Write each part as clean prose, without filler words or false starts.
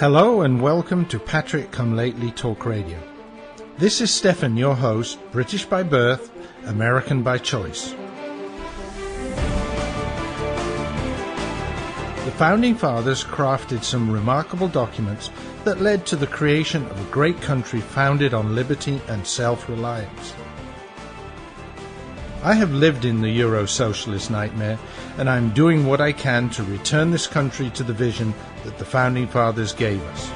Hello and welcome to Patrick Come Lately Talk Radio. This is Stefan, your host, British by birth, American by choice. The Founding Fathers crafted some remarkable documents that led to the creation of a great country founded on liberty and self-reliance. I have lived in the Euro-socialist nightmare, and I'm doing what I can to return this country to the vision that the Founding Fathers gave us.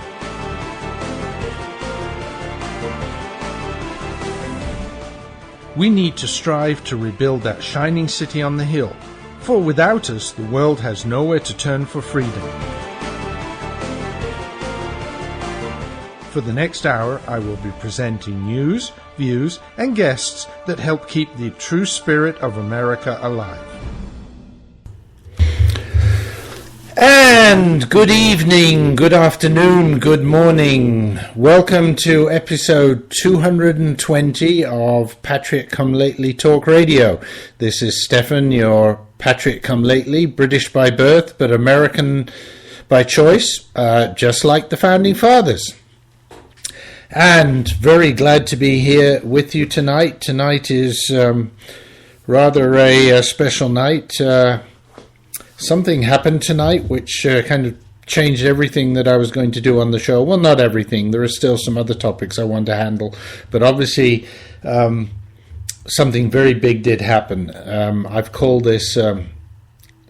We need to strive to rebuild that shining city on the hill, for without us, the world has nowhere to turn for freedom. For the next hour, I will be presenting news, views, and guests that help keep the true spirit of America alive. And good evening, good afternoon, good morning. Welcome to episode 220 of Patrick Come Lately Talk Radio. This is Stefan, your Patrick Come Lately, British by birth, but American by choice, just like the Founding Fathers. And very glad to be here with you tonight. Tonight is rather a special night. Something happened tonight which kind of changed everything that I was going to do on the show. Well, not everything. There are still some other topics I want to handle. But obviously, something very big did happen. I've called this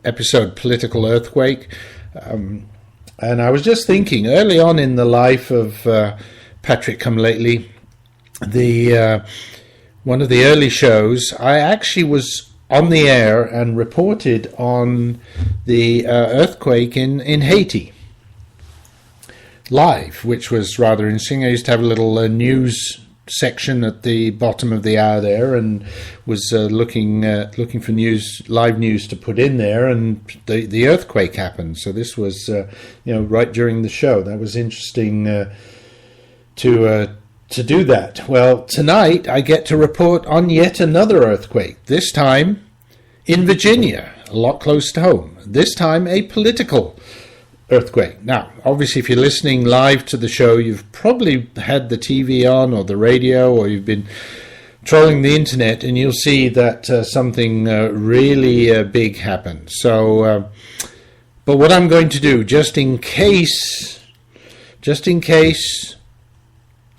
episode Political Earthquake. And I was just thinking, early on in the life of Patrick Come Lately, one of the early shows, I actually was on the air and reported on the earthquake in Haiti live, which was rather interesting. I used to have a little news section at the bottom of the hour there, and was looking for live news to put in there, and the earthquake happened. So this was right during the show. That was interesting to do that. Well, tonight I get to report on yet another earthquake, this time in Virginia, a lot close to home. This time a political earthquake. Now, obviously, if you're listening live to the show, you've probably had the TV on or the radio, or you've been trolling the internet, and you'll see that something really big happened. So, but what I'm going to do, just in case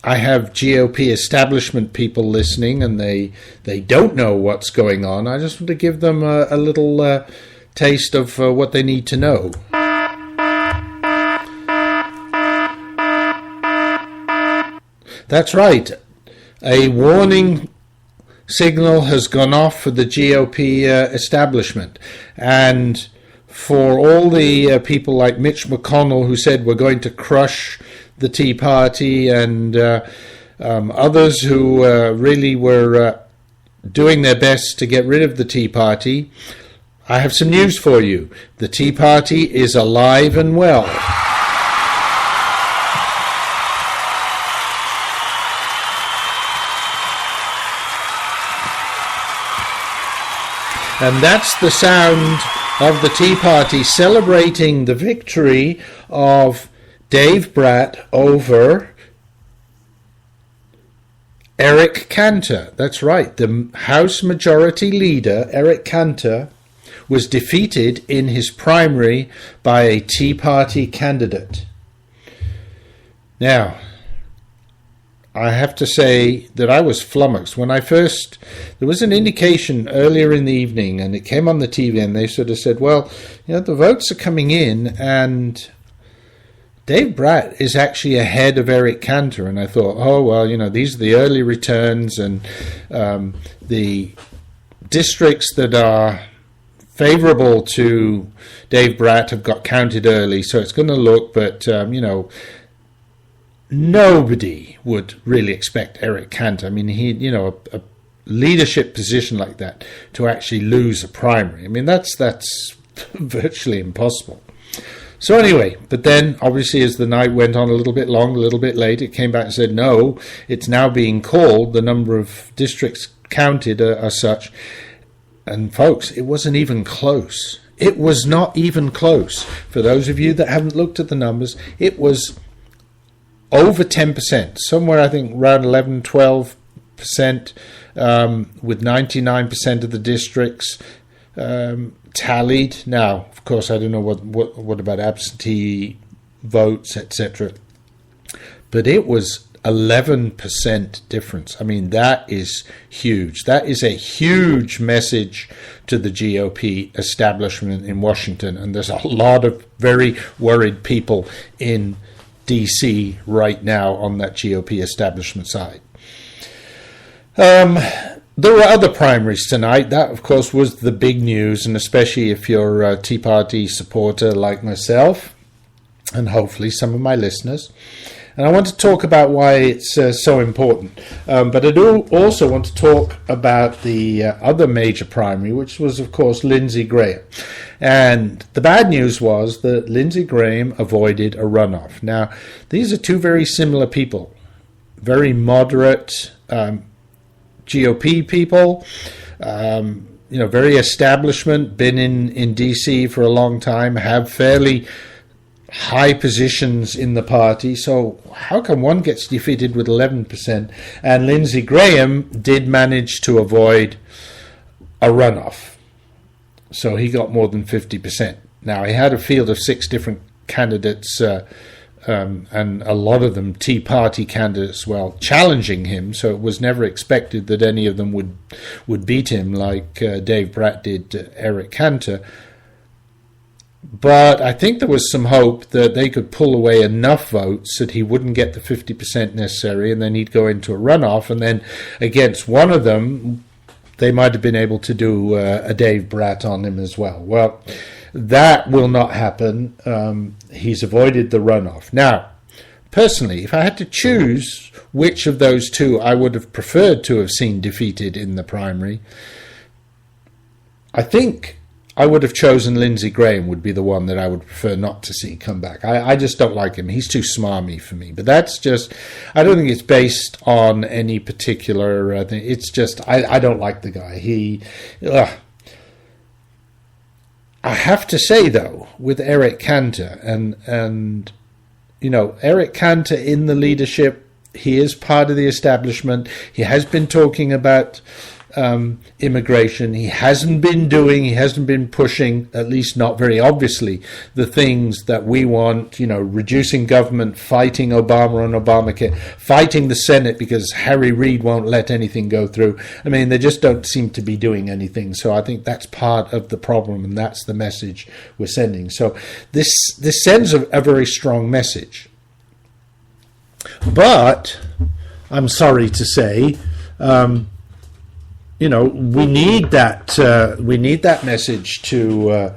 I have GOP establishment people listening and they don't know what's going on, I just want to give them a little taste of what they need to know. That's right. A warning signal has gone off for the GOP establishment. And for all the people like Mitch McConnell who said we're going to crush the Tea Party, and others who really were doing their best to get rid of the Tea Party, I have some news for you. The Tea Party is alive and well. And that's the sound of the Tea Party celebrating the victory of Dave Bratt over Eric Cantor. That's right. The House Majority Leader, Eric Cantor, was defeated in his primary by a Tea Party candidate. Now, I have to say that I was flummoxed. When there was an indication earlier in the evening, and it came on the TV, and they sort of said, well, the votes are coming in, and Dave Bratt is actually ahead of Eric Cantor. And I thought, oh, well, these are the early returns, and the districts that are favorable to Dave Bratt have got counted early, so it's going to look, but, nobody would really expect Eric Cantor. I mean, a leadership position like that to actually lose a primary. I mean, that's virtually impossible. So anyway, but then obviously as the night went on a little bit long, a little bit late, it came back and said, no, it's now being called. The number of districts counted are such. And folks, it wasn't even close. it was not even close. For those of you that haven't looked at the numbers, it was over 10%, somewhere I think around 11, 12%, with 99% of the districts tallied. Now, of course, I don't know what about absentee votes, etc. But it was 11% difference. I mean, that is huge. That is a huge message to the GOP establishment in Washington. And there's a lot of very worried people in DC right now on that GOP establishment side. There were other primaries tonight. That, of course, was the big news, and especially if you're a Tea Party supporter like myself, and hopefully some of my listeners. And I want to talk about why it's so important. But I do also want to talk about the other major primary, which was, of course, Lindsey Graham. And the bad news was that Lindsey Graham avoided a runoff. Now, these are two very similar people, very moderate GOP people, very establishment, been in DC for a long time, have fairly high positions in the party. So how come one gets defeated with 11%? And Lindsey Graham did manage to avoid a runoff. So he got more than 50%. Now, he had a field of 6 different candidates, and a lot of them Tea Party candidates, challenging him. So it was never expected that any of them would beat him like Dave Bratt did Eric Cantor. But I think there was some hope that they could pull away enough votes that he wouldn't get the 50% necessary, and then he'd go into a runoff, and then against one of them, they might have been able to do a Dave Bratt on him as well. Well, that will not happen. He's avoided the runoff. Now, personally, if I had to choose which of those two I would have preferred to have seen defeated in the primary, I think I would have chosen Lindsey Graham would be the one that I would prefer not to see come back. I just don't like him. He's too smarmy for me. But that's just, I don't think it's based on any particular thing. It's just, I don't like the guy. I have to say, though, with Eric Cantor, and Eric Cantor in the leadership, he is part of the establishment. He has been talking about immigration. He hasn't been pushing, at least not very obviously, the things that we want, reducing government, fighting Obama and Obamacare, fighting the Senate because Harry Reid won't let anything go through. I mean, they just don't seem to be doing anything. So I think that's part of the problem, and that's the message we're sending. So this sends a very strong message. But I'm sorry to say, we need that message to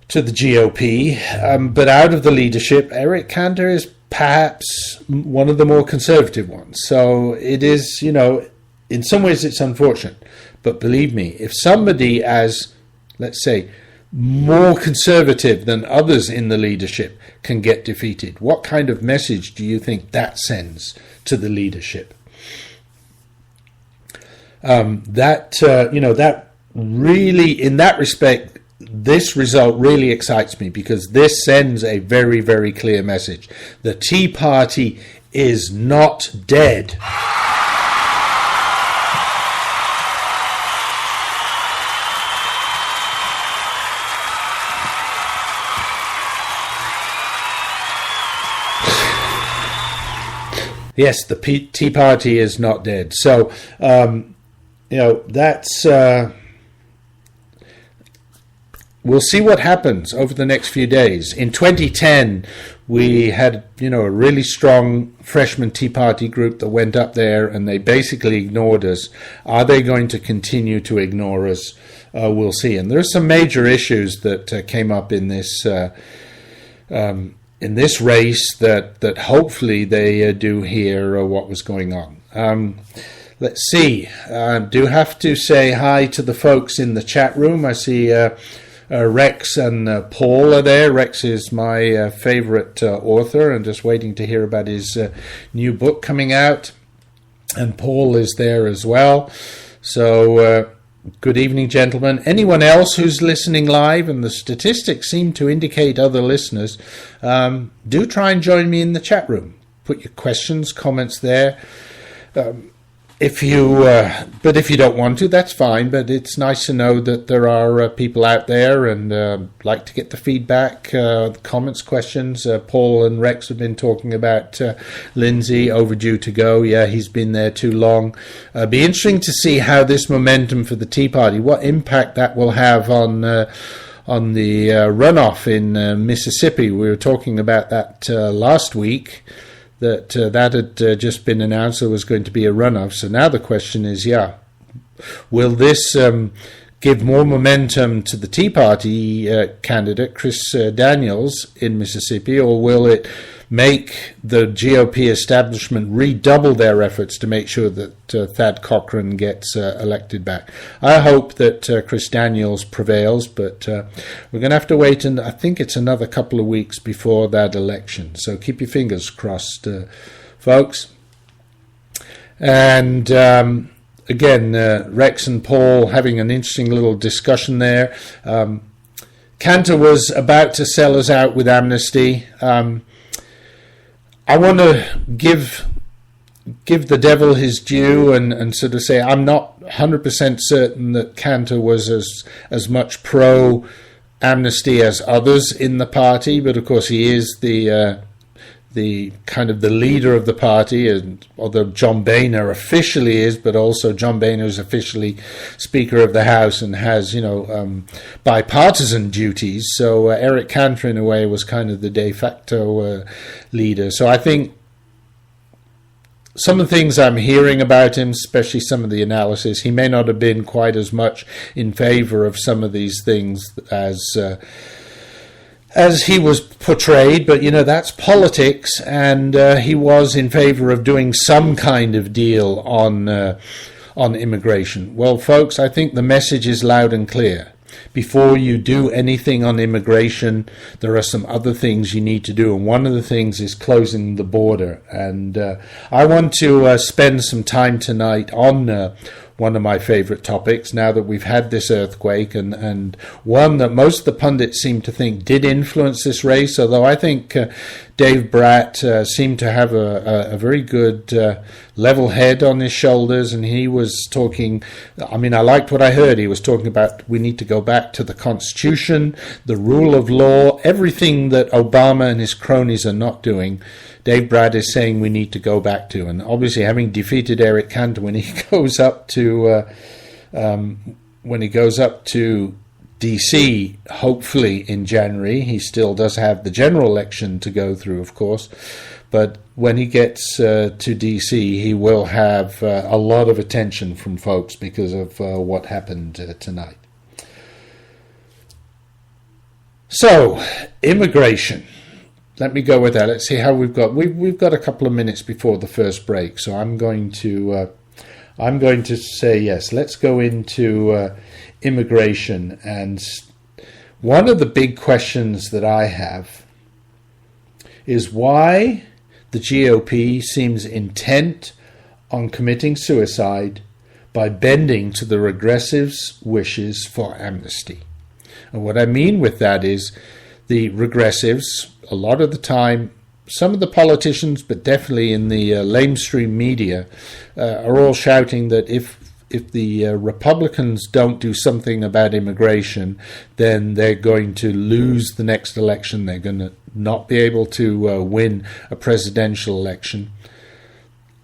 the GOP, but out of the leadership, Eric Cantor is perhaps one of the more conservative ones. So it is, in some ways it's unfortunate, but believe me, if somebody as, let's say, more conservative than others in the leadership can get defeated, what kind of message do you think that sends to the leadership? That really, in that respect, this result really excites me, because this sends a very, very clear message. The Tea Party is not dead. Yes, the Tea Party is not dead. So, that's... we'll see what happens over the next few days. In 2010, we had, a really strong freshman Tea Party group that went up there, and they basically ignored us. Are they going to continue to ignore us? We'll see. And there's some major issues that came up in this race that hopefully they do hear what was going on. Let's see. Do have to say hi to the folks in the chat room. I see Rex and Paul are there. Rex is my favorite author, and just waiting to hear about his new book coming out. And Paul is there as well. So Good evening, gentlemen. Anyone else who's listening live, and the statistics seem to indicate other listeners, do try and join me in the chat room. Put your questions, comments there. If you don't want to, that's fine. But it's nice to know that there are people out there, and like to get the feedback, comments, questions. Paul and Rex have been talking about Lindsay overdue to go. Yeah, he's been there too long. Be interesting to see how this momentum for the Tea Party, what impact that will have on the runoff in Mississippi. We were talking about that last week. That had just been announced there was going to be a runoff. So now the question is, will this give more momentum to the Tea Party candidate, Chris Daniels, in Mississippi, or will it make the GOP establishment redouble their efforts to make sure that Thad Cochran gets elected back? I hope that Chris Daniels prevails, but we're going to have to wait, and I think it's another couple of weeks before that election. So keep your fingers crossed, folks. And again, Rex and Paul having an interesting little discussion there. Cantor was about to sell us out with amnesty. I want to give the devil his due and sort of say I'm not 100% certain that Cantor was as much pro-amnesty as others in the party, but of course he is the kind of the leader of the party, and although John Boehner officially is, but also John Boehner is officially Speaker of the House and has, bipartisan duties. So Eric Cantor, in a way, was kind of the de facto leader. So I think some of the things I'm hearing about him, especially some of the analysis, he may not have been quite as much in favor of some of these things as he was portrayed, but that's politics, and he was in favor of doing some kind of deal on immigration. Well, folks, I think the message is loud and clear. Before you do anything on immigration, there are some other things you need to do, and one of the things is closing the border. And I want to spend some time tonight on one of my favorite topics, now that we've had this earthquake, and one that most of the pundits seem to think did influence this race, although I think Dave Bratt seemed to have a very good level head on his shoulders, and he was talking, I liked what I heard. He was talking about we need to go back to the Constitution, the rule of law, everything that Obama and his cronies are not doing. Dave Bratt is saying we need to go back to, and obviously having defeated Eric Cantor when he goes up to DC, hopefully in January. He still does have the general election to go through, of course, but when he gets to DC, he will have a lot of attention from folks because of what happened tonight. So, immigration. Let me go with that. Let's see how we've got. We've got a couple of minutes before the first break, so I'm going to say yes. Let's go into immigration, and one of the big questions that I have is why the GOP seems intent on committing suicide by bending to the regressives' wishes for amnesty. And what I mean with that is the regressives, a lot of the time, some of the politicians, but definitely in the lamestream media, are all shouting that if the Republicans don't do something about immigration, then they're going to lose the next election. They're going to not be able to win a presidential election.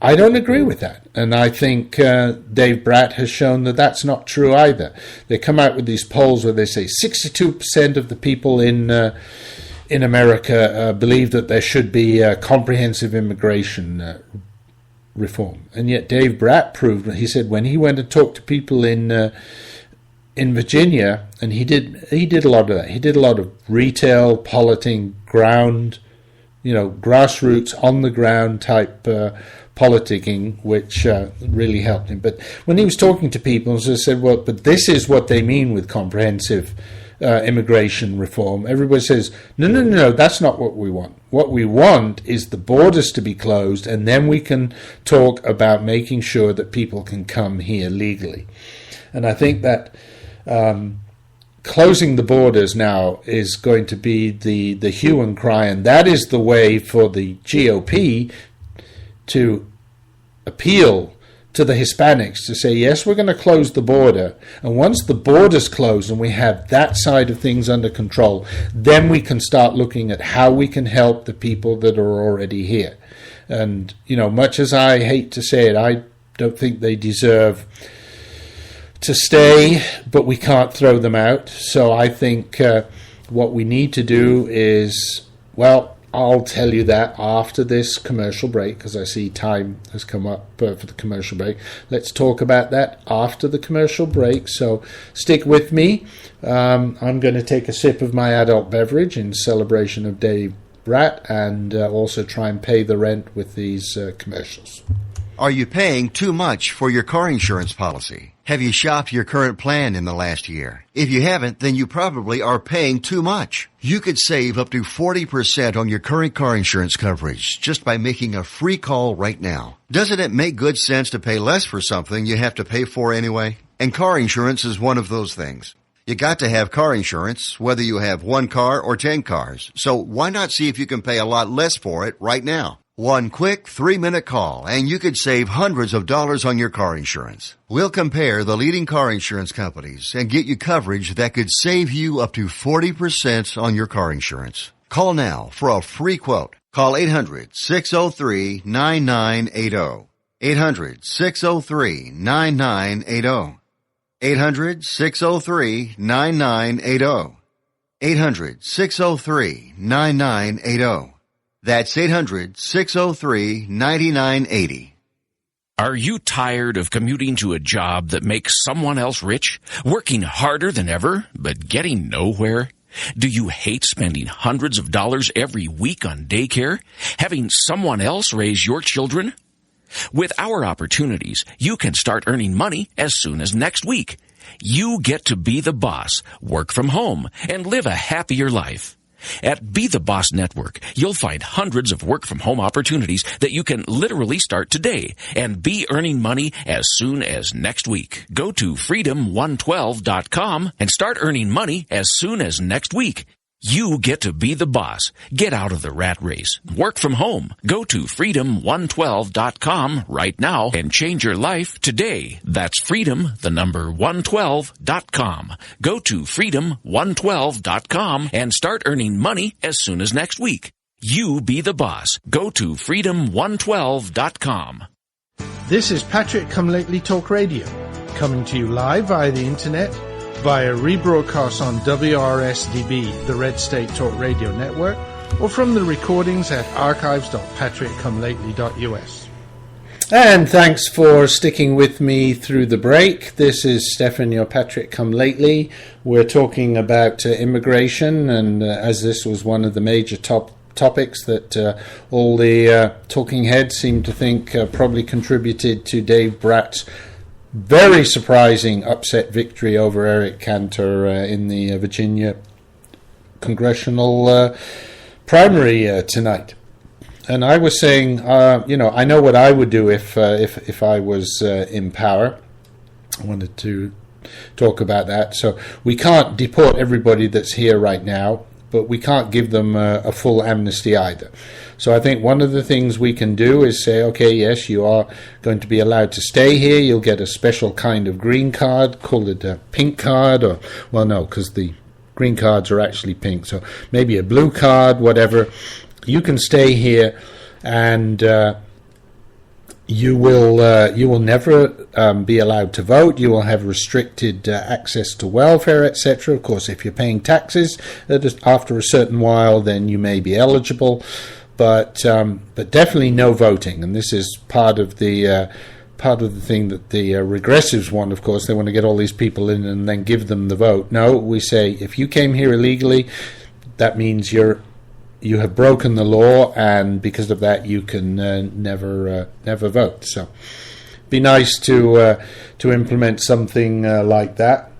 I don't agree with that, and I think Dave Bratt has shown that that's not true either. They come out with these polls where they say 62% of the people in America believe that there should be comprehensive immigration reform, and yet Dave Bratt proved. He said when he went and talked to people in Virginia, and he did a lot of that. He did a lot of retail politicking, ground, grassroots, on the ground type politicking, which really helped him. But when he was talking to people, he said, well, but this is what they mean with comprehensive immigration reform. Everybody says, no, that's not what we want. What we want is the borders to be closed, and then we can talk about making sure that people can come here legally. And I think that closing the borders now is going to be the hue and cry, and that is the way for the GOP to appeal to the Hispanics to say, yes, we're going to close the border. And once the border's closed and we have that side of things under control, then we can start looking at how we can help the people that are already here. And, much as I hate to say it, I don't think they deserve to stay, but we can't throw them out. So I think what we need to do is, I'll tell you that after this commercial break, because I see time has come up for the commercial break. Let's talk about that after the commercial break, so stick with me. I'm going to take a sip of my adult beverage in celebration of Dave Bratt, and also try and pay the rent with these commercials. Are you paying too much for your car insurance policy? Have you shopped your current plan in the last year? If you haven't, then you probably are paying too much. You could save up to 40% on your current car insurance coverage just by making a free call right now. Doesn't it make good sense to pay less for something you have to pay for anyway? And car insurance is one of those things. You got to have car insurance, whether you have one car or 10 cars. So why not see if you can pay a lot less for it right now? One quick 3-minute call, and you could save hundreds of dollars on your car insurance. We'll compare the leading car insurance companies and get you coverage that could save you up to 40% on your car insurance. Call now for a free quote. Call 800-603-9980. 800-603-9980. 800-603-9980. 800-603-9980. That's 800-603-9980. Are you tired of commuting to a job that makes someone else rich, working harder than ever, but getting nowhere? Do you hate spending hundreds of dollars every week on daycare, having someone else raise your children? With our opportunities, you can start earning money as soon as next week. You get to be the boss, work from home, and live a happier life. At Be the Boss Network, you'll find hundreds of work-from-home opportunities that you can literally start today and be earning money as soon as next week. Go to freedom112.com and start earning money as soon as next week. You get to be the boss. Get out of the rat race. Work from home. Go to freedom112.com right now and change your life today. That's freedom112.com. Go to freedom112.com and start earning money as soon as next week. You be the boss. Go to freedom112.com. This is Patrick Come Lately Talk Radio, coming to you live via the internet, via rebroadcast on WRSDB, the Red State Talk Radio Network, or from the recordings at archives.patrickcomelately.us. And thanks for sticking with me through the break. This is Stefan, your Patrick Come Lately. We're talking about immigration, and as this was one of the major topics that all the talking heads seem to think probably contributed to Dave Bratt's very surprising upset victory over Eric Cantor in the Virginia congressional primary tonight. And I was saying, I know what I would do if I was in power. I wanted to talk about that. So we can't deport everybody that's here right now, but we can't give them a full amnesty either. So I think one of the things we can do is say, okay, yes, you are going to be allowed to stay here. You'll get a special kind of green card, call it a pink card, or, well, no, because the green cards are actually pink. So maybe a blue card, whatever. You can stay here, and you will never be allowed to vote. You will have restricted access to welfare, etc. Of course, if you're paying taxes after a certain while, then you may be eligible. But definitely no voting, and this is part of the thing that the regressives want. Of course, they want to get all these people in and then give them the vote. No, we say if you came here illegally, that means you have broken the law, and because of that, you can never vote. So, be nice to implement something like that.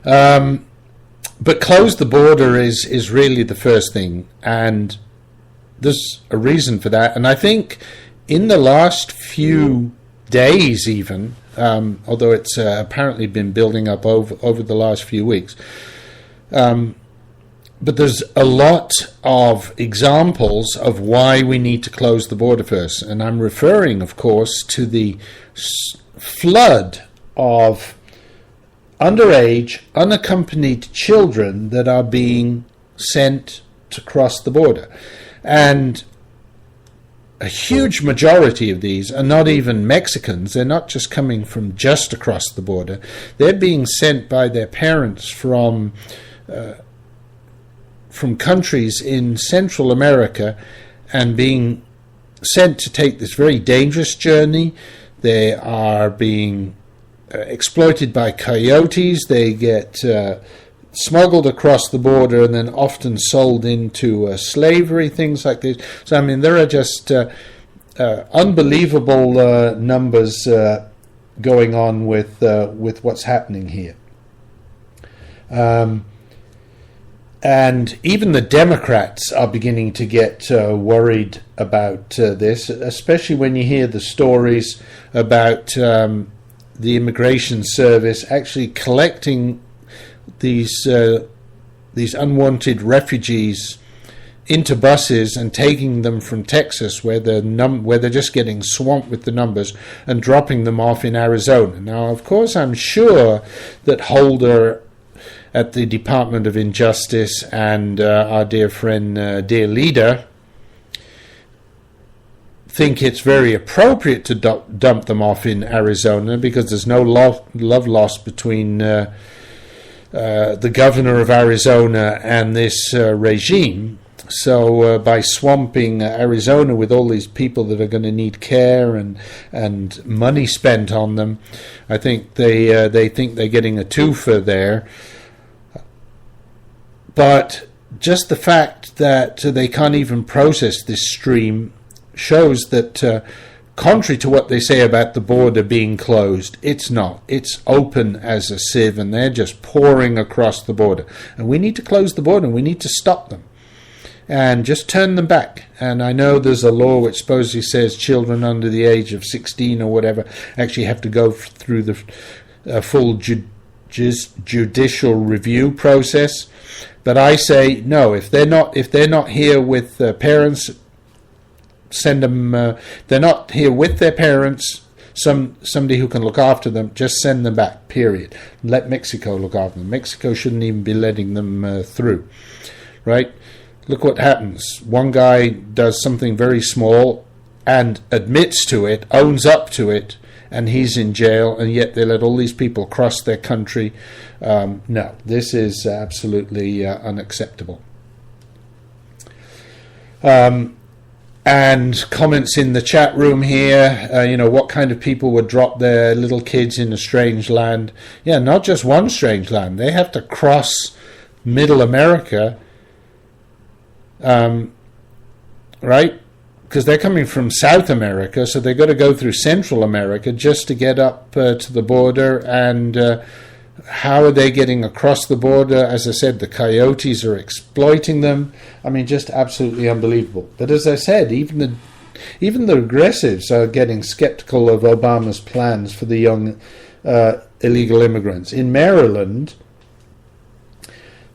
But close the border is really the first thing, and there's a reason for that. And I think in the last few days even, although it's apparently been building up over the last few weeks. But there's a lot of examples of why we need to close the border first. And I'm referring, of course, to the flood of underage, unaccompanied children that are being sent to cross the border. And a huge majority of these are not even Mexicans. They're not just coming from just across the border. They're being sent by their parents from countries in Central America and being sent to take this very dangerous journey. They are being exploited by coyotes. They get smuggled across the border and then often sold into slavery, things like this. So, I mean, there are just unbelievable numbers going on with what's happening here. And even the Democrats are beginning to get worried about this, especially when you hear the stories about the Immigration Service actually collecting these unwanted refugees into buses and taking them from Texas, where they're just getting swamped with the numbers, and dropping them off in Arizona. Now, of course, I'm sure that Holder at the Department of Injustice and our dear friend, dear leader, think it's very appropriate to dump them off in Arizona, because there's no love lost between the governor of Arizona and this regime. So by swamping Arizona with all these people that are going to need care and money spent on them, I think they think they're getting a twofer there. But just the fact that they can't even process this stream shows that, contrary to what they say about the border being closed, it's not. It's open as a sieve, and they're just pouring across the border. And we need to close the border, and we need to stop them and just turn them back. And I know there's a law which supposedly says children under the age of 16 or whatever actually have to go through the full judicial review process. But I say no. If they're not here with parents, send them. They're not here with their parents. Somebody who can look after them. Just send them back. Period. Let Mexico look after them. Mexico shouldn't even be letting them through. Right? Look what happens. One guy does something very small and admits to it, owns up to it, and he's in jail, and yet they let all these people cross their country. No, this is absolutely unacceptable. And comments in the chat room here, what kind of people would drop their little kids in a strange land? Yeah, not just one strange land. They have to cross Middle America, right? Because they're coming from South America, so they've got to go through Central America just to get up to the border. And how are they getting across the border? As I said, the coyotes are exploiting them. I mean, just absolutely unbelievable. But as I said, even the progressives are getting skeptical of Obama's plans for the young illegal immigrants. In Maryland,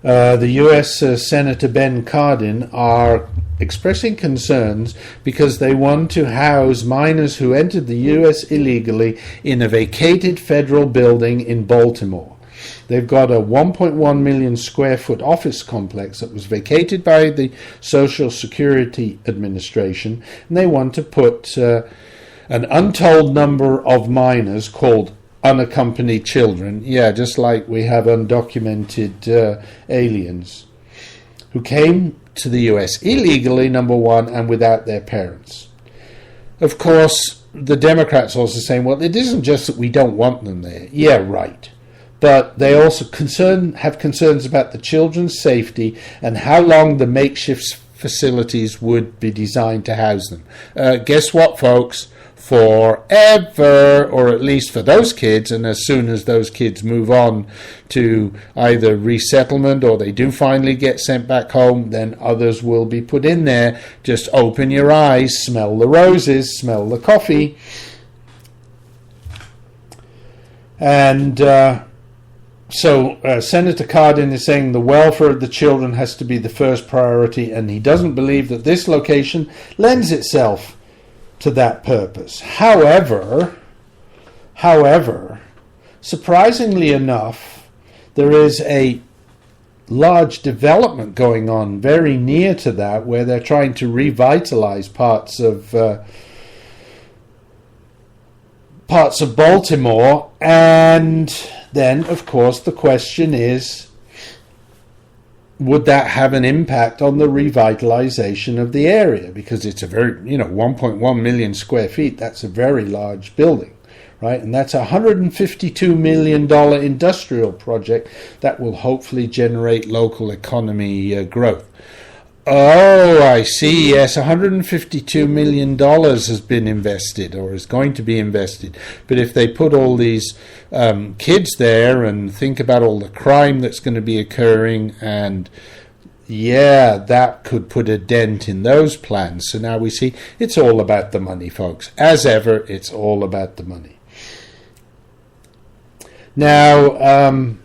the U.S. Senator Ben Cardin are expressing concerns because they want to house minors who entered the U.S. illegally in a vacated federal building in Baltimore. They've got a 1.1 million square foot office complex that was vacated by the Social Security Administration, and they want to put an untold number of minors called unaccompanied children, just like we have undocumented aliens, who came to the US illegally, number one, and without their parents. Of course, the Democrats also saying, well, it isn't just that we don't want them there. Yeah, right. But they also have concerns about the children's safety and how long the makeshift facilities would be designed to house them. Guess what, folks? Forever, or at least for those kids, and as soon as those kids move on to either resettlement or they do finally get sent back home, then others will be put in there. Just open your eyes, smell the roses, smell the coffee. And so Senator Cardin is saying the welfare of the children has to be the first priority, and he doesn't believe that this location lends itself to that purpose. However, surprisingly enough, there is a large development going on very near to that, where they're trying to revitalize parts of Baltimore. And then, of course, the question is, would that have an impact on the revitalization of the area? Because it's a very, 1.1 million square feet, that's a very large building, right? And that's a $152 million industrial project that will hopefully generate local economy growth. Oh, I see. Yes, $152 million has been invested, or is going to be invested. But if they put all these kids there and think about all the crime that's going to be occurring, and yeah, that could put a dent in those plans. So now we see it's all about the money, folks. As ever, it's all about the money. Now,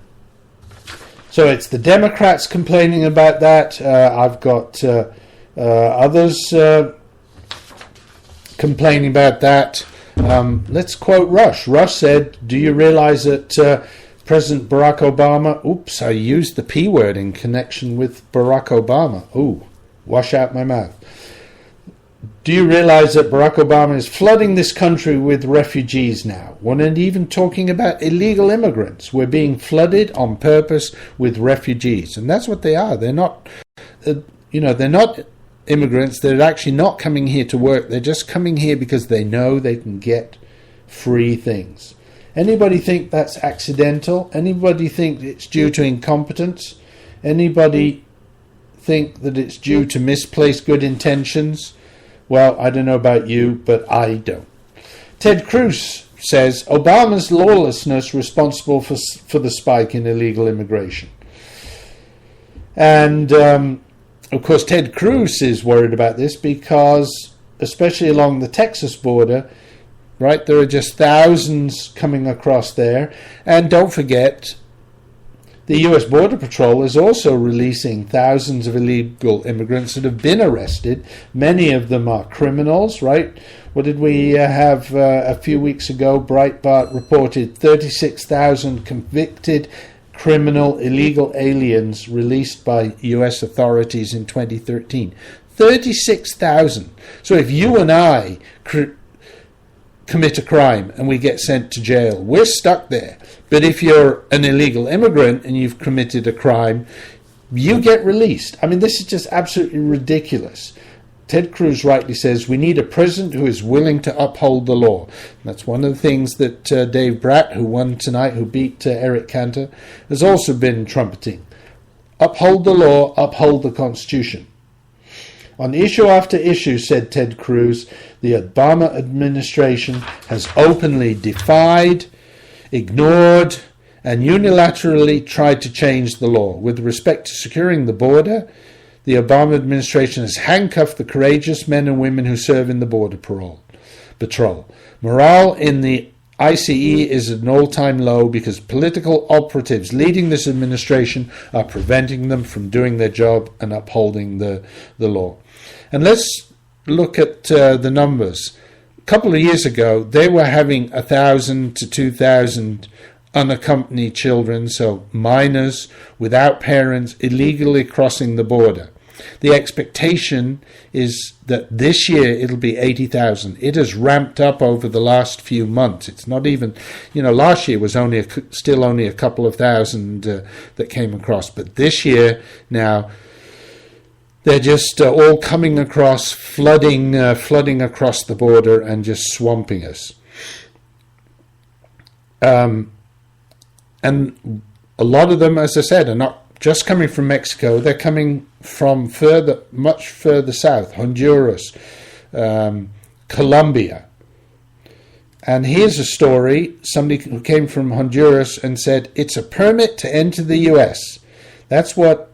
so it's the Democrats complaining about that. I've got others complaining about that. Let's quote Rush. Rush said, "Do you realize that President Barack Obama..." Oops, I used the P word in connection with Barack Obama. Ooh, wash out my mouth. "Do you realize that Barack Obama is flooding this country with refugees now? One ain't even talking about illegal immigrants. We're being flooded on purpose with refugees." And that's what they are. They're not, they're not immigrants. They're actually not coming here to work. They're just coming here because they know they can get free things. Anybody think that's accidental? Anybody think it's due to incompetence? Anybody think that it's due to misplaced good intentions? Well, I don't know about you, but I don't. Ted Cruz says Obama's lawlessness responsible for the spike in illegal immigration. And, of course, Ted Cruz is worried about this because, especially along the Texas border, right, there are just thousands coming across there. And don't forget, the U.S. Border Patrol is also releasing thousands of illegal immigrants that have been arrested. Many of them are criminals, right? What did we have a few weeks ago? Breitbart reported 36,000 convicted criminal illegal aliens released by U.S. authorities in 2013. 36,000. So if you and I commit a crime and we get sent to jail, we're stuck there. But if you're an illegal immigrant and you've committed a crime, you get released. I mean, this is just absolutely ridiculous. Ted Cruz rightly says we need a president who is willing to uphold the law. And that's one of the things that Dave Bratt, who won tonight, who beat Eric Cantor, has also been trumpeting. Uphold the law, uphold the Constitution. On issue after issue, said Ted Cruz, the Obama administration has openly defied, ignored, and unilaterally tried to change the law. With respect to securing the border, the Obama administration has handcuffed the courageous men and women who serve in the Border Patrol. Morale in the ICE is at an all-time low because political operatives leading this administration are preventing them from doing their job and upholding the law. And let's look at the numbers. A couple of years ago, they were having 1,000 to 2,000 unaccompanied children, so minors without parents, illegally crossing the border. The expectation is that this year it'll be 80,000. It has ramped up over the last few months. It's not even, last year was still only a couple of thousand that came across. But this year now, they're just all coming across, flooding across the border and just swamping us. And a lot of them, as I said, are not just coming from Mexico. They're coming from much further south, Honduras, Colombia. And here's a story. Somebody who came from Honduras and said, it's a permit to enter the U.S. That's what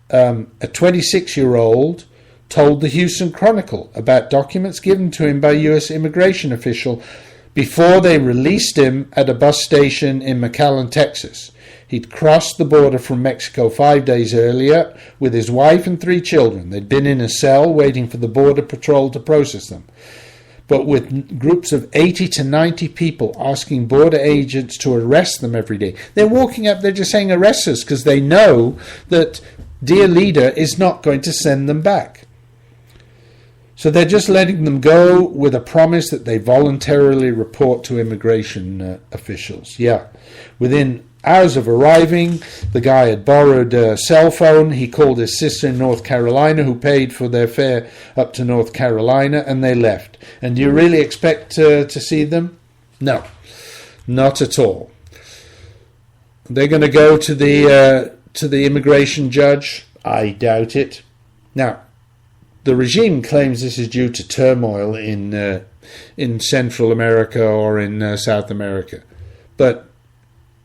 a 26-year-old told the Houston Chronicle about documents given to him by a U.S. immigration official before they released him at a bus station in McAllen, Texas. He'd crossed the border from Mexico 5 days earlier with his wife and 3 children. They'd been in a cell waiting for the Border Patrol to process them. But with groups of 80 to 90 people asking border agents to arrest them every day. They're walking up, they're just saying arrest us because they know that dear leader is not going to send them back. So they're just letting them go with a promise that they voluntarily report to immigration officials. Yeah, within hours of arriving, the guy had borrowed a cell phone. He called his sister in North Carolina, who paid for their fare up to North Carolina, and they left. And do you really expect to see them? No, not at all. They're going to go to the immigration judge? I doubt it. Now, the regime claims this is due to turmoil in Central America or in South America, but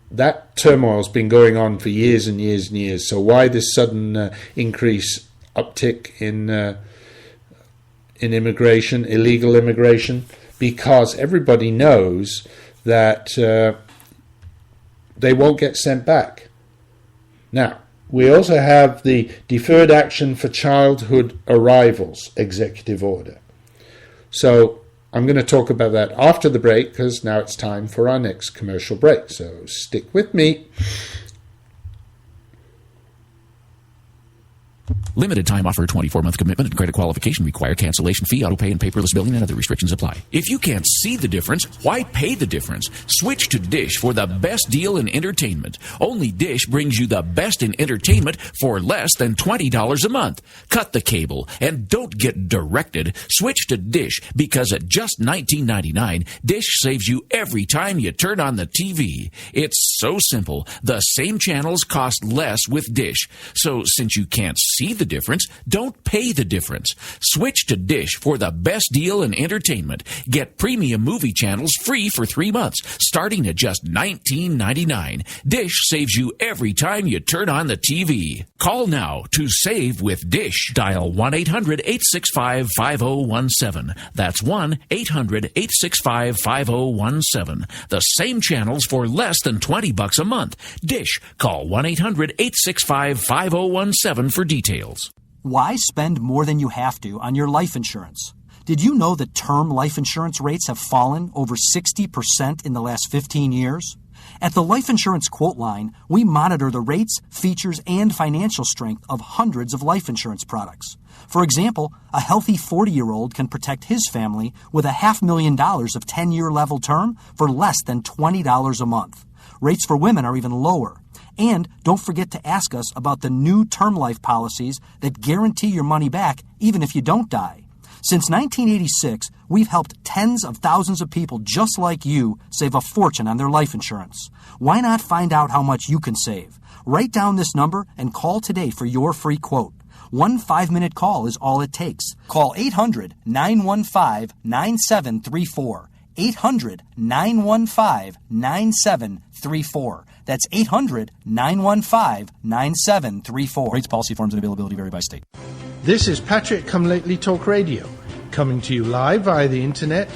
that turmoil's been going on for years and years and years. So why this sudden uptick in immigration, illegal immigration? Because everybody knows that they won't get sent back. Now, we also have the Deferred Action for Childhood Arrivals Executive Order. So I'm going to talk about that after the break, because now it's time for our next commercial break. So stick with me. Limited time offer, 24-month commitment and credit qualification require cancellation fee, auto pay, and paperless billing, and other restrictions apply. If you can't see the difference, why pay the difference? Switch to Dish for the best deal in entertainment. Only Dish brings you the best in entertainment for less than $20 a month. Cut the cable and don't get directed. Switch to Dish because at just $19.99, Dish saves you every time you turn on the TV. It's so simple. The same channels cost less with Dish. So since you can't see the difference, don't pay the difference. Switch to Dish for the best deal in entertainment. Get premium movie channels free for 3 months, starting at just $19.99. Dish saves you every time you turn on the TV. Call now to save with Dish. Dial 1-800-865-5017. That's 1-800-865-5017. The same channels for less than $20 a month. Dish. Call 1-800-865-5017 for details. Why spend more than you have to on your life insurance? Did you know that term life insurance rates have fallen over 60% in the last 15 years? At the Life Insurance Quote Line, we monitor the rates, features, and financial strength of hundreds of life insurance products. For example, a healthy 40-year-old can protect his family with $500,000 of 10-year level term for less than $20 a month. Rates for women are even lower. And don't forget to ask us about the new term life policies that guarantee your money back even if you don't die. Since 1986, we've helped tens of thousands of people just like you save a fortune on their life insurance. Why not find out how much you can save? Write down this number and call today for your free quote. 1 5-minute call is all it takes. Call 800-915-9734. 800-915-9734. That's 800-915-9734. Rates, policy forms, and availability vary by state. This is Patrick Come Lately Talk Radio, coming to you live via the internet,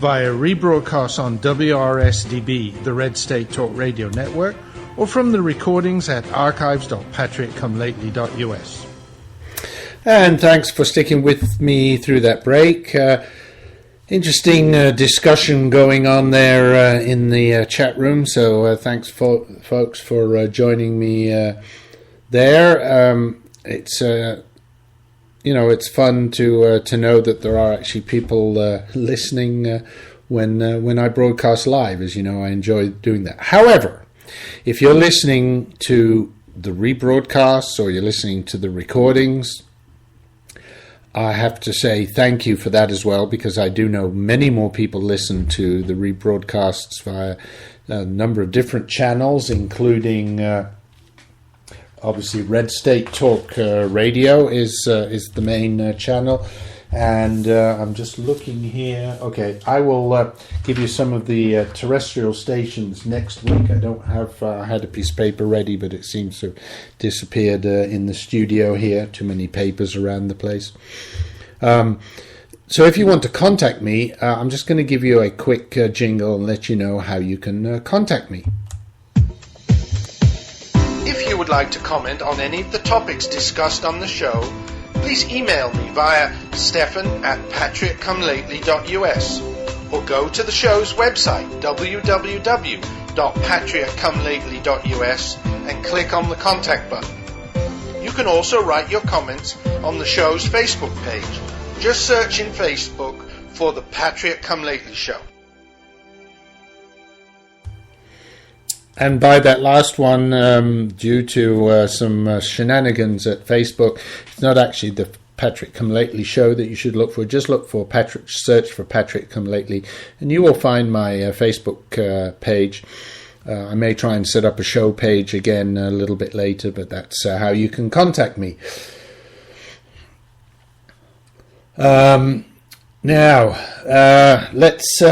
via rebroadcast on WRSDB, the Red State Talk Radio Network, or from the recordings at archives.patrickcomelately.us. And thanks for sticking with me through that break. Interesting discussion going on there in the chat room, so thanks folks for joining me there. It's it's fun to know that there are actually people listening when I broadcast live. As you know, I enjoy doing that. However, if you're listening to the rebroadcasts or you're listening to the recordings, I have to say thank you for that as well, because I do know many more people listen to the rebroadcasts via a number of different channels, including obviously Red State Talk Radio is the main channel. And I'm just looking here. Okay, I will give you some of the terrestrial stations next week. I don't have, I had a piece of paper ready, but it seems to have disappeared in the studio here. Too many papers around the place. So if you want to contact me, I'm just going to give you a quick jingle and let you know how you can contact me. If you would like to comment on any of the topics discussed on the show, please email me via stephan@patriotcomelately.us or go to the show's website, www.patriotcomelately.us, and click on the contact button. You can also write your comments on the show's Facebook page. Just search in Facebook for the Patriot Come Lately Show. And by that last one, due to some shenanigans at Facebook, it's not actually the Patrick Come Lately Show that you should look for. Just look for Patrick, search for Patrick Come Lately, and you will find my Facebook page. I may try and set up a show page again a little bit later, but that's how you can contact me. Now, let's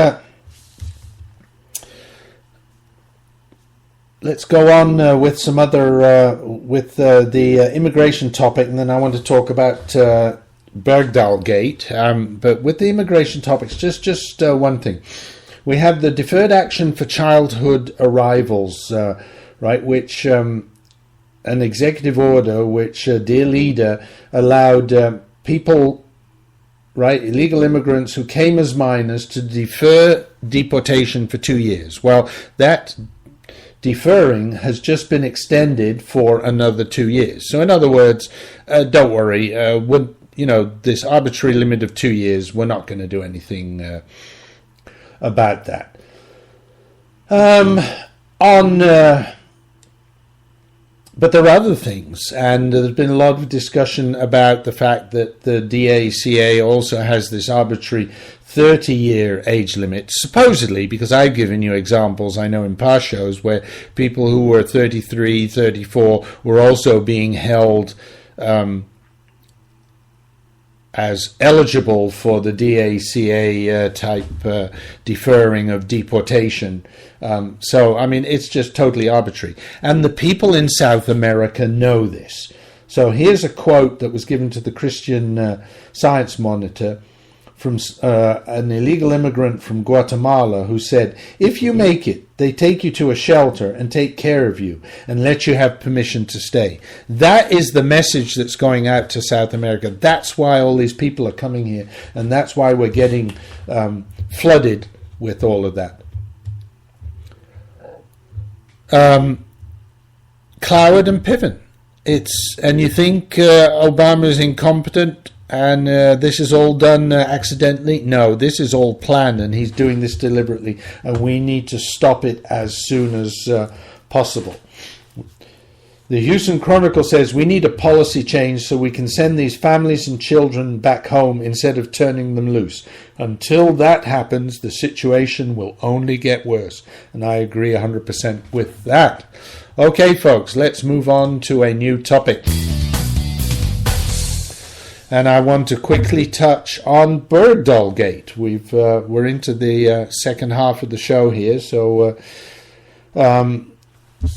go on with some other with the immigration topic, and then I want to talk about Bergdahl-gate. But with the immigration topics, just one thing. We have the Deferred Action for Childhood Arrivals, right, which an executive order which, dear leader, allowed people, right, illegal immigrants who came as minors to defer deportation for 2 years. Well, that deferring has just been extended for another 2 years. So in other words, don't worry, this arbitrary limit of 2 years, we're not going to do anything about that. But there are other things, and there's been a lot of discussion about the fact that the DACA also has this arbitrary 30-year age limit, supposedly, because I've given you examples, I know in past shows, where people who were 33, 34 were also being held as eligible for the DACA type deferring of deportation. So, I mean, it's just totally arbitrary. And the people in South America know this. So here's a quote that was given to the Christian Science Monitor from an illegal immigrant from Guatemala who said, "If you make it, they take you to a shelter and take care of you and let you have permission to stay." That is the message that's going out to South America. That's why all these people are coming here, and that's why we're getting flooded with all of that. Cloward and Piven. And you think Obama is incompetent and this is all done accidentally? No, this is all planned, and he's doing this deliberately, and we need to stop it as soon as possible. The Houston Chronicle says we need a policy change so we can send these families and children back home instead of turning them loose. Until that happens, the situation will only get worse. And I agree 100% with that. Okay, folks, let's move on to a new topic. And I want to quickly touch on Bergdahl-gate. We're into the second half of the show here, so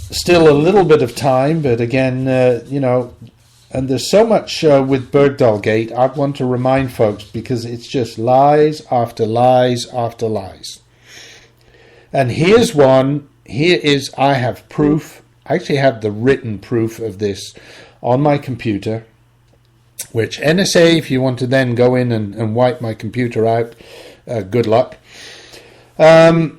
still a little bit of time, but again, and there's so much with Bergdahl-gate, I want to remind folks, because it's just lies after lies after lies. And here's one. I have proof. I actually have the written proof of this on my computer, which NSA, if you want to then go in and wipe my computer out, good luck. But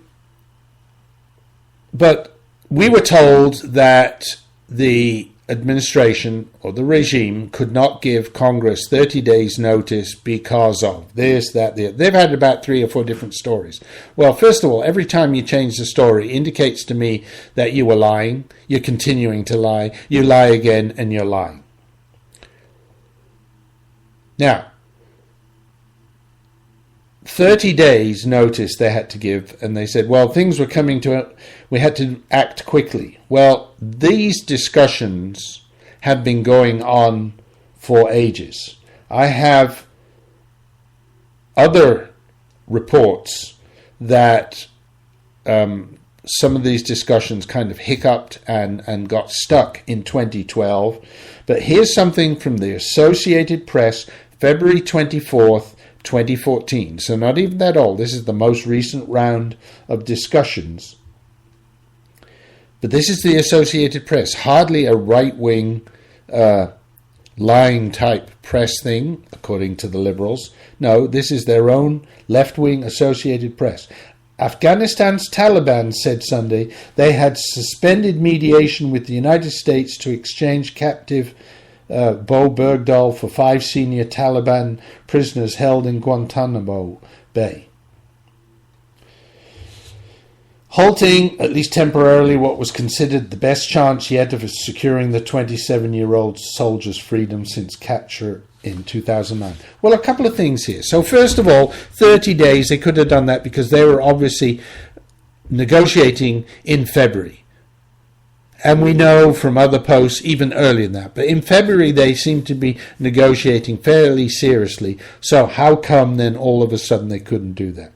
we were told that the administration or the regime could not give Congress 30 days notice because of this, that, the other. They've had about 3 or 4 different stories. Well, first of all, every time you change the story, it indicates to me that you were lying, you're continuing to lie, you lie again, and you're lying. Now, 30 days notice they had to give, and they said, well, things were coming to it, we had to act quickly. Well, these discussions have been going on for ages. I have other reports that some of these discussions kind of hiccuped and got stuck in 2012. But here's something from the Associated Press, February 24th, 2014. So not even that old. This is the most recent round of discussions. But this is the Associated Press, hardly a right-wing lying type press thing, according to the liberals. No, this is their own left-wing Associated Press. Afghanistan's Taliban said Sunday they had suspended mediation with the United States to exchange captive Bo Bergdahl for 5 senior Taliban prisoners held in Guantanamo Bay, halting, at least temporarily, what was considered the best chance yet of securing the 27-year-old soldier's freedom since capture in 2009. Well, a couple of things here. So first of all, 30 days, they could have done that because they were obviously negotiating in February. And we know from other posts even earlier than that. But in February, they seem to be negotiating fairly seriously. So how come then all of a sudden they couldn't do that?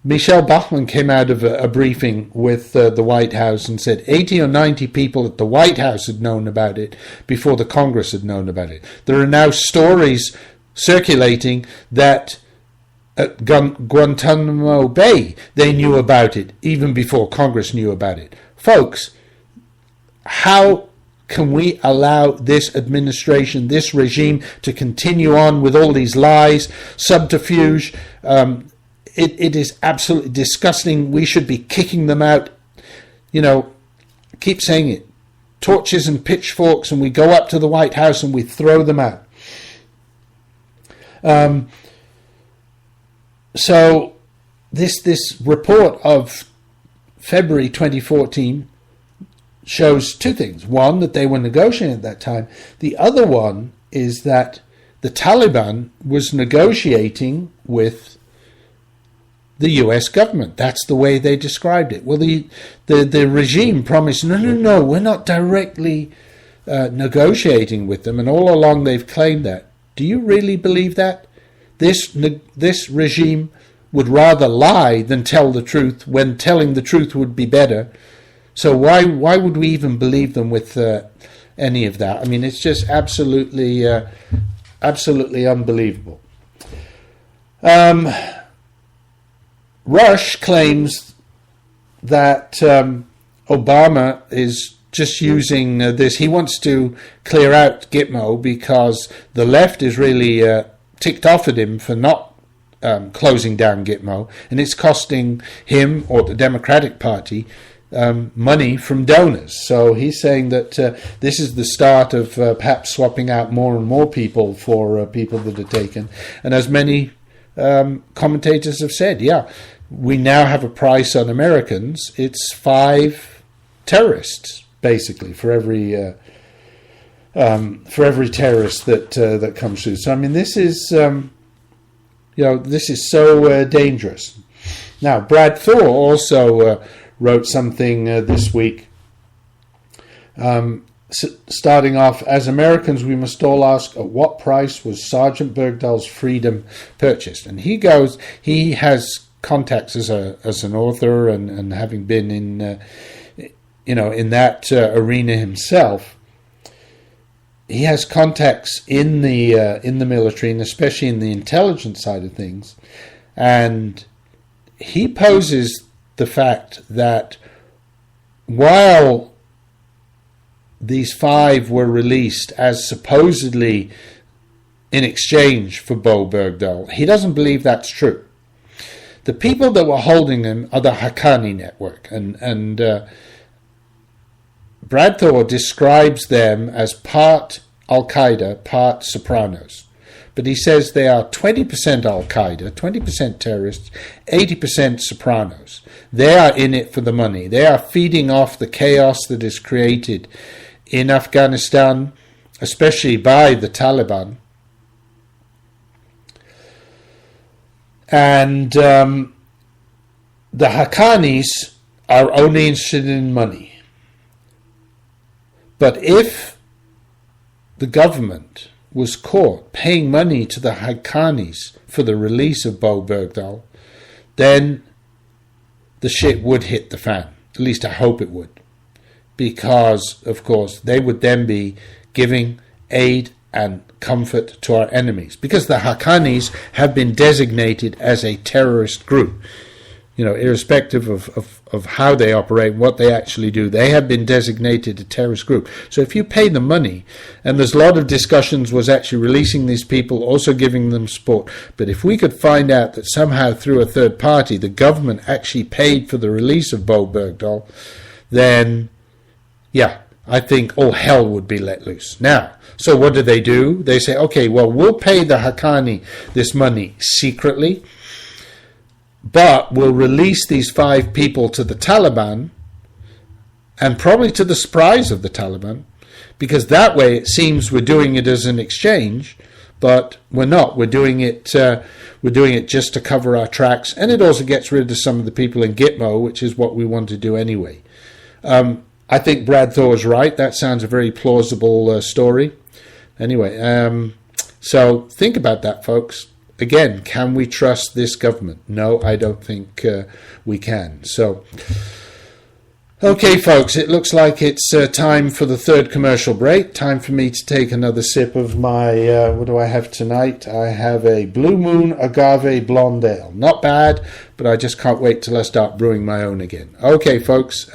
Michelle Bachmann came out of a briefing with the White House and said 80 or 90 people at the White House had known about it before the Congress had known about it. There are now stories circulating that at Guantanamo Bay they knew about it even before Congress knew about it. Folks, how can we allow this administration, this regime, to continue on with all these lies, subterfuge? It is absolutely disgusting. We should be kicking them out. You know, I keep saying it. Torches and pitchforks, and we go up to the White House and we throw them out. So this report of February 2014 shows two things. One, that they were negotiating at that time. The other one is that the Taliban was negotiating with the US government. That's the way they described it. Well, the regime promised, no, we're not directly negotiating with them, and all along they've claimed that. Do you really believe that? This regime would rather lie than tell the truth, when telling the truth would be better. So why would we even believe them with any of that? I mean, it's just absolutely unbelievable. Rush claims that Obama is just using this. He wants to clear out Gitmo because the left is really ticked off at him for not closing down Gitmo, and it's costing him or the Democratic Party money from donors. So he's saying that this is the start of perhaps swapping out more and more people for people that are taken. And as many commentators have said, we now have a price on Americans. It's 5 terrorists basically for every terrorist that comes through. So I mean, this is this is so dangerous. Now, Brad Thor also wrote something this week, starting off, as Americans, we must all ask, at what price was Sergeant Bergdahl's freedom purchased? And he has contacts as an author and having been in that arena himself. He has contacts in the military, and especially in the intelligence side of things, and he poses the fact that while these 5 were released as supposedly in exchange for Bo Bergdahl, he doesn't believe that's true. The people that were holding him are the Haqqani network, and Brad Thor describes them as part Al-Qaeda, part Sopranos. But he says they are 20% Al-Qaeda, 20% terrorists, 80% Sopranos. They are in it for the money. They are feeding off the chaos that is created in Afghanistan, especially by the Taliban. And the Haqqanis are only interested in money. But if the government was caught paying money to the Haqqanis for the release of Bo Bergdahl, then the shit would hit the fan. At least I hope it would. Because, of course, they would then be giving aid and comfort to our enemies, because the Haqqanis have been designated as a terrorist group. Irrespective of how they operate, what they actually do, they have been designated a terrorist group. So if you pay the money, and there's a lot of discussions was actually releasing these people, also giving them support, but if we could find out that somehow through a third party the government actually paid for the release of Bo Bergdahl, then I think all hell would be let loose. Now, so what do? They say, okay, well, we'll pay the Haqqani this money secretly, but we'll release these 5 people to the Taliban, and probably to the surprise of the Taliban, because that way it seems we're doing it as an exchange, but we're not. We're doing it just to cover our tracks, and it also gets rid of some of the people in Gitmo, which is what we want to do anyway. I think Brad Thor is right. That sounds a very plausible story. Anyway, so think about that, folks. Again, can we trust this government? No, I don't think we can. So, okay, folks, it looks like it's time for the third commercial break. Time for me to take another sip of my, what do I have tonight? I have a Blue Moon Agave Blonde Ale. Not bad, but I just can't wait till I start brewing my own again. Okay, folks,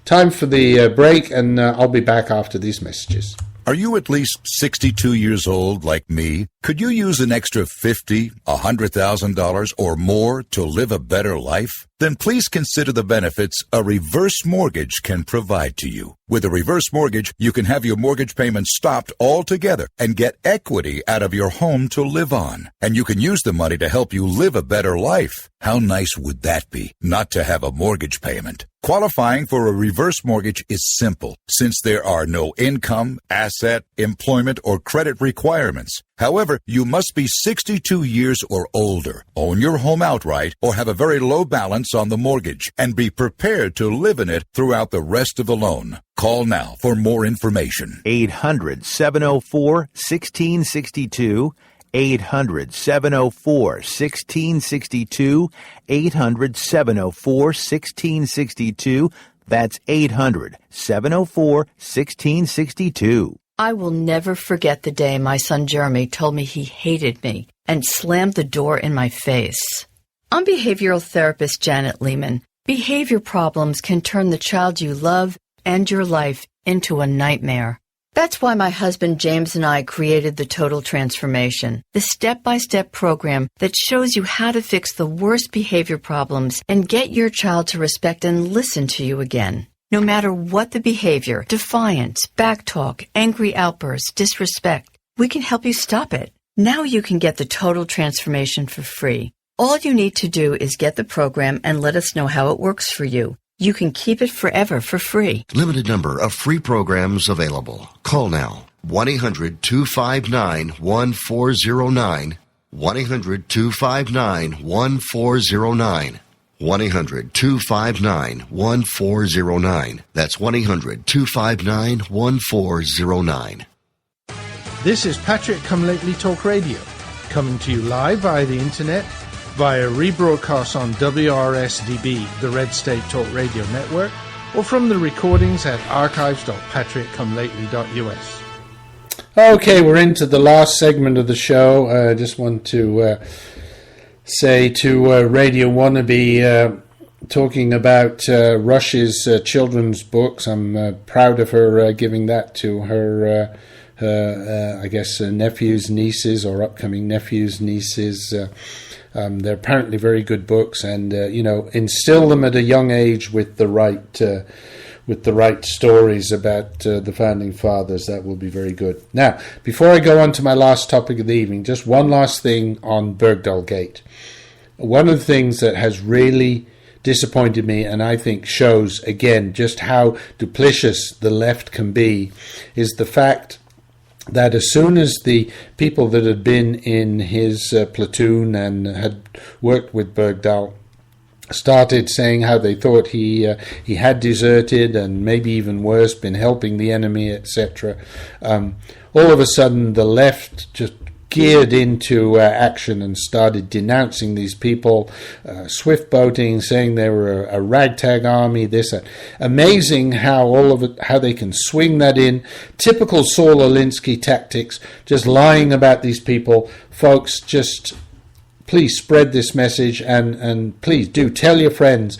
time for the break, and I'll be back after these messages. Are you at least 62 years old like me? Could you use an extra $50,000, $100,000 or more to live a better life? Then please consider the benefits a reverse mortgage can provide to you. With a reverse mortgage, you can have your mortgage payments stopped altogether and get equity out of your home to live on. And you can use the money to help you live a better life. How nice would that be, not to have a mortgage payment? Qualifying for a reverse mortgage is simple, since there are no income, asset, employment, or credit requirements. However, you must be 62 years or older, own your home outright, or have a very low balance on the mortgage, and be prepared to live in it throughout the rest of the loan. Call now for more information. 800-704-1662. 800-704-1662. 800-704-1662. That's 800-704-1662. I will never forget the day my son Jeremy told me he hated me and slammed the door in my face. I'm behavioral therapist Janet Lehman. Behavior problems can turn the child you love and your life into a nightmare. That's why my husband James and I created the Total Transformation, the step-by-step program that shows you how to fix the worst behavior problems and get your child to respect and listen to you again. No matter what the behavior, defiance, backtalk, angry outbursts, disrespect, we can help you stop it. Now you can get the Total Transformation for free. All you need to do is get the program and let us know how it works for you. You can keep it forever for free. Limited number of free programs available. Call now. 1-800-259-1409. 1-800-259-1409. 1-800-259-1409. That's 1-800-259-1409. This is Patrick Come Lately Talk Radio, coming to you live via the internet, via rebroadcast on WRSDB, the Red State Talk Radio Network, or from the recordings at archives.patrickcomelately.us. Okay, we're into the last segment of the show. I just want to say to Radio Wannabe, talking about Rush's children's books. I'm proud of her giving that to her, I guess, nephews, nieces, or upcoming nephews, nieces. They're apparently very good books, and instill them at a young age with the right stories about the founding fathers. That will be very good. Now, before I go on to my last topic of the evening, just one last thing on Bergdahl-gate. One of the things that has really disappointed me, and I think shows again just how duplicitous the left can be, is the fact that as soon as the people that had been in his platoon and had worked with Bergdahl started saying how they thought he had deserted and maybe even worse, been helping the enemy, etc., all of a sudden the left just geared into action and started denouncing these people, swift boating, saying they were a ragtag army, this, that. Amazing how they can swing that in. Typical Saul Alinsky tactics, just lying about these people. Folks, just please spread this message, and please do tell your friends.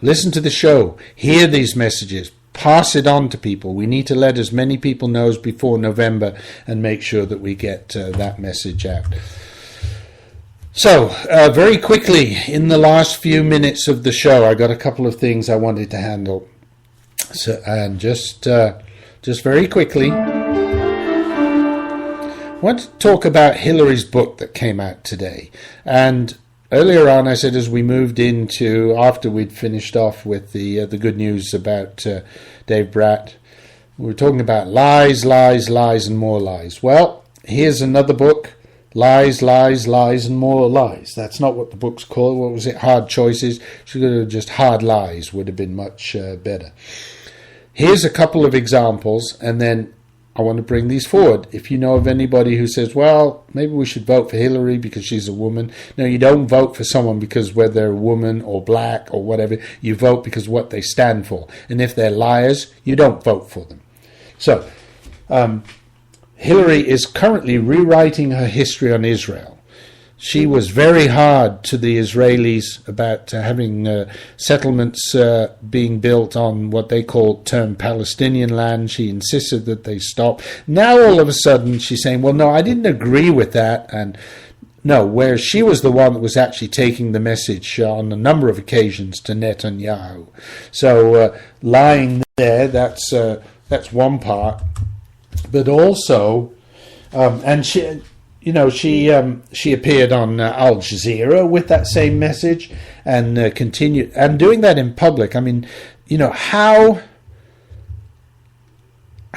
Listen to the show, hear these messages, pass it on to people. We need to let as many people know before November and make sure that we get that message out. So, very quickly, in the last few minutes of the show, I got a couple of things I wanted to handle. So, and just very quickly, I want to talk about Hillary's book that came out today. And earlier on, I said as we moved into, after we'd finished off with the good news about Dave Bratt, we were talking about lies, lies, lies, and more lies. Well, here's another book, Lies, Lies, Lies, and More Lies. That's not what the book's called. What was it? Hard Choices. Should have just Hard Lies would have been much better. Here's a couple of examples, and then I want to bring these forward. If you know of anybody who says, well, maybe we should vote for Hillary because she's a woman. No, you don't vote for someone because whether they're a woman or black or whatever. You vote because of what they stand for. And if they're liars, you don't vote for them. So, Hillary is currently rewriting her history on Israel. She was very hard to the Israelis about having settlements being built on what they called termed Palestinian land. She insisted that they stop. Now all of a sudden she's saying, well, no, I didn't agree with that. And no, whereas she was the one that was actually taking the message on a number of occasions to Netanyahu. So lying there, that's one part. But also, and she... You know, she appeared on Al Jazeera with that same message and continued, and doing that in public. I mean, you know, how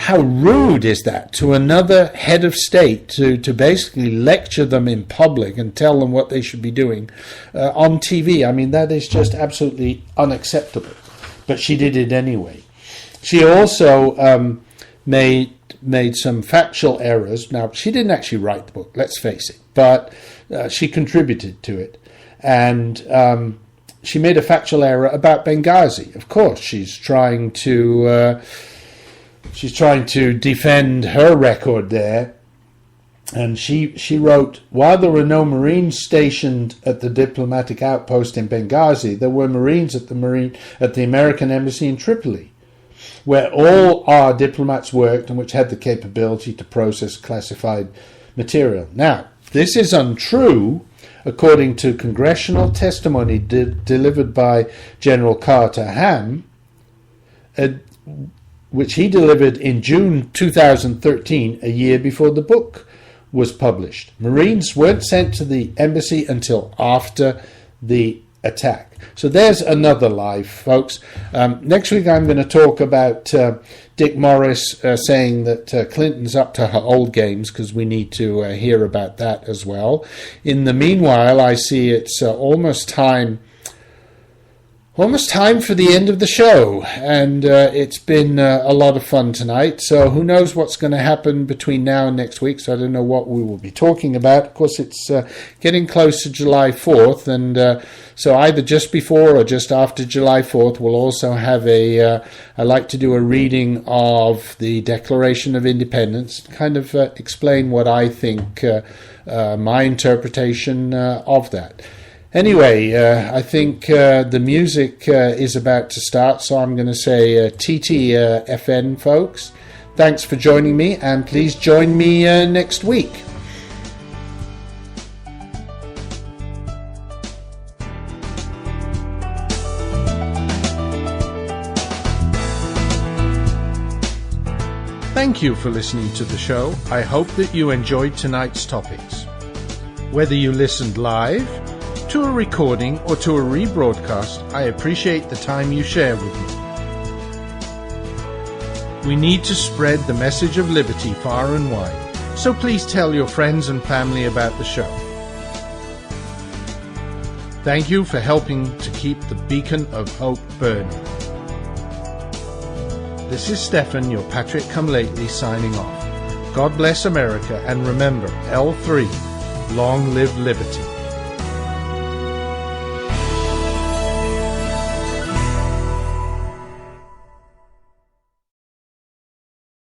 rude is that to another head of state to basically lecture them in public and tell them what they should be doing on TV? I mean, that is just absolutely unacceptable. But she did it anyway. She also made some factual errors. Now, she didn't actually write the book, let's face it, but she contributed to it. And she made a factual error about Benghazi. Of course, she's trying to defend her record there. And she wrote, while there were no Marines stationed at the diplomatic outpost in Benghazi, there were Marines at the American embassy in Tripoli, where all our diplomats worked and which had the capability to process classified material. Now, this is untrue, according to congressional testimony delivered by General Carter Ham, which he delivered in June 2013, a year before the book was published. Marines weren't sent to the embassy until after the attack. So there's another lie, folks. Next week I'm going to talk about Dick Morris saying that Clinton's up to her old games, because we need to hear about that as well. In the meanwhile, I see it's almost time for the end of the show, and it's been a lot of fun tonight. So who knows what's going to happen between now and next week, so I don't know what we will be talking about. Of course, it's getting close to July 4th, and so either just before or just after July 4th, we'll also have I like to do a reading of the Declaration of Independence, kind of explain what I think, my interpretation of that. Anyway, I think the music is about to start, so I'm going to say TTFN, folks. Thanks for joining me, and please join me next week. Thank you for listening to the show. I hope that you enjoyed tonight's topics. Whether you listened live, to a recording, or to a rebroadcast, I appreciate the time you share with me. We need to spread the message of liberty far and wide, so please tell your friends and family about the show. Thank you for helping to keep the beacon of hope burning. This is Stefan, your Patrick Come Lately, signing off. God bless America, and remember, L3, long live liberty.